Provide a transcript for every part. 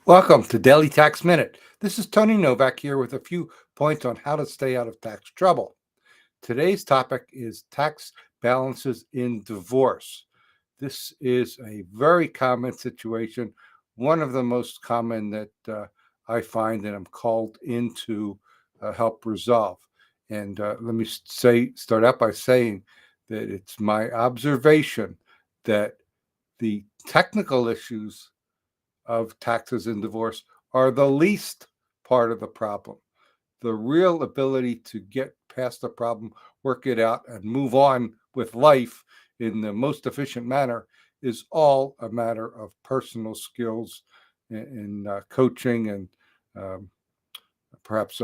Welcome to Daily Tax Minute. This is Tony Novak here with a few points on how to stay out of tax trouble. Today's topic is tax balances in divorce. This is a very common situation, one of the most common that I find and I'm called in to help resolve. And let me start out by saying that it's my observation that the technical issues of taxes in divorce are the least part of the problem. The real ability to get past the problem, work it out, and move on with life in the most efficient manner is all a matter of personal skills in coaching and um, perhaps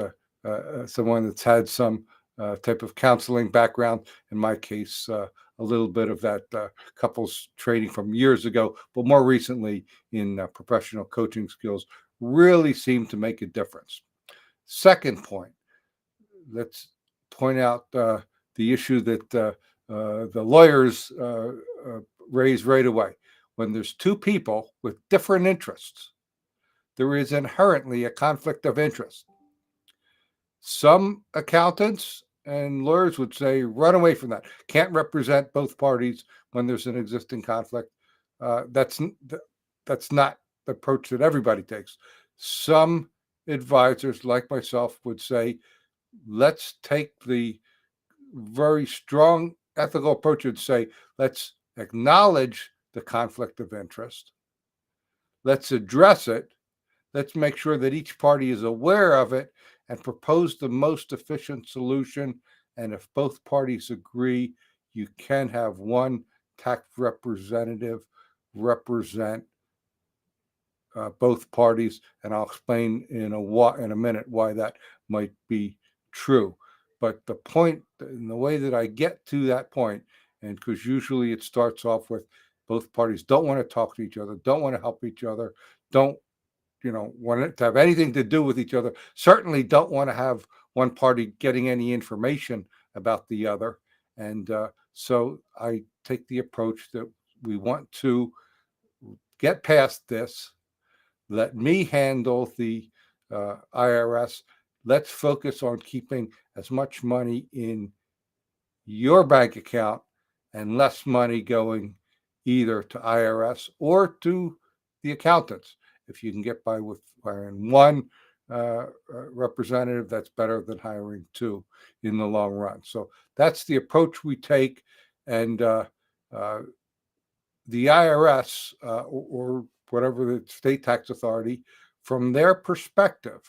someone that's had some type of counseling background. In my case, a little bit of that couples training from years ago, but more recently in professional coaching skills really seem to make a difference. Second point, let's point out the issue that the lawyers raise right away. When there's two people with different interests, there is inherently a conflict of interest. Some accountants and lawyers would say run away from that. Can't represent both parties when there's an existing conflict. That's not the approach that everybody takes. Some advisors, like myself, would say, let's take the very strong ethical approach and say, let's acknowledge the conflict of interest. Let's address it. Let's make sure that each party is aware of it and propose the most efficient solution. And if both parties agree, you can have one tax representative represent both parties. And I'll explain in a minute why that might be true. But the point, in the way that I get to that point, and because usually it starts off with both parties don't want to talk to each other, don't want to help each other, don't want it to have anything to do with each other, certainly don't want to have one party getting any information about the other. And so I take the approach that we want to get past this. Let me handle the IRS. Let's focus on keeping as much money in your bank account and less money going either to IRS or to the accountants. If you can get by with hiring one representative, that's better than hiring two in the long run. So that's the approach we take. And the IRS or whatever the state tax authority, from their perspective,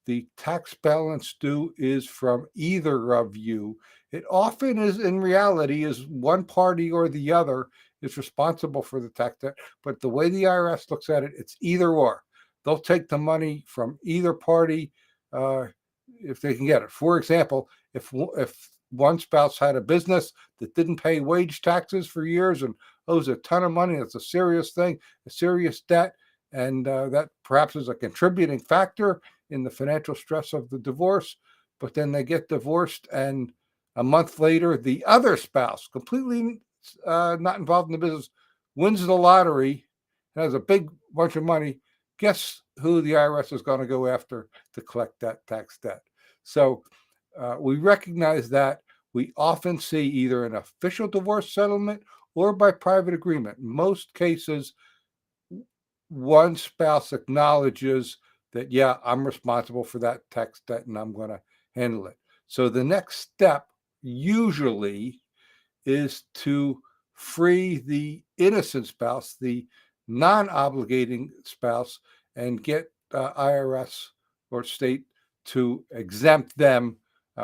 the tax balance due is from either of you. It often is, in reality, is one party or the other is responsible for the tax debt. But the way the IRS looks at it, it's either or. They'll take the money from either party uh, if they can get it. For example, if one spouse had a business that didn't pay wage taxes for years and owes a ton of money, that's a serious thing, a serious debt, and that perhaps is a contributing factor in the financial stress of the divorce, but then they get divorced, and a month later, the other spouse, completely not involved in the business, wins the lottery and has a big bunch of money. Guess who the IRS is going to go after to collect that tax debt? So we recognize that. We often see either an official divorce settlement or by private agreement. In most cases, one spouse acknowledges that, yeah, I'm responsible for that tax debt and I'm going to handle it. So the next step usually is to free the innocent spouse, the non-obligating spouse, and get IRS or state to exempt them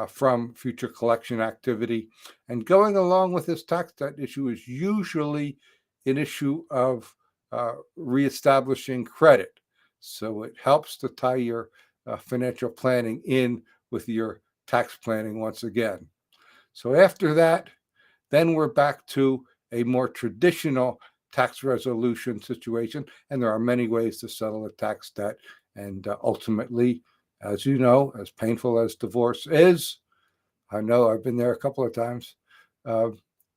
from future collection activity. And going along with this tax debt issue is usually an issue of reestablishing credit. So it helps to tie your financial planning in with your tax planning once again. So after that, then we're back to a more traditional tax resolution situation. And there are many ways to settle a tax debt. And ultimately, as you know, as painful as divorce is, I know I've been there a couple of times, uh,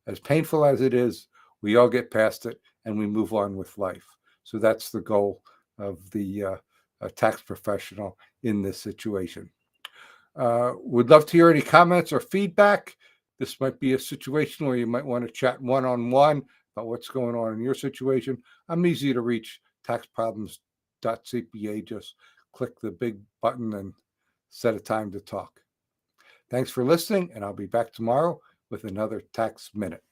as painful as it is, we all get past it and we move on with life. So that's the goal. of the tax professional in this situation. Would love to hear any comments or feedback. This might be a situation where you might want to chat one-on-one about what's going on in your situation. I'm easy to reach, taxproblems.cpa. Just click the big button and set a time to talk. Thanks for listening, and I'll be back tomorrow with another Tax Minute.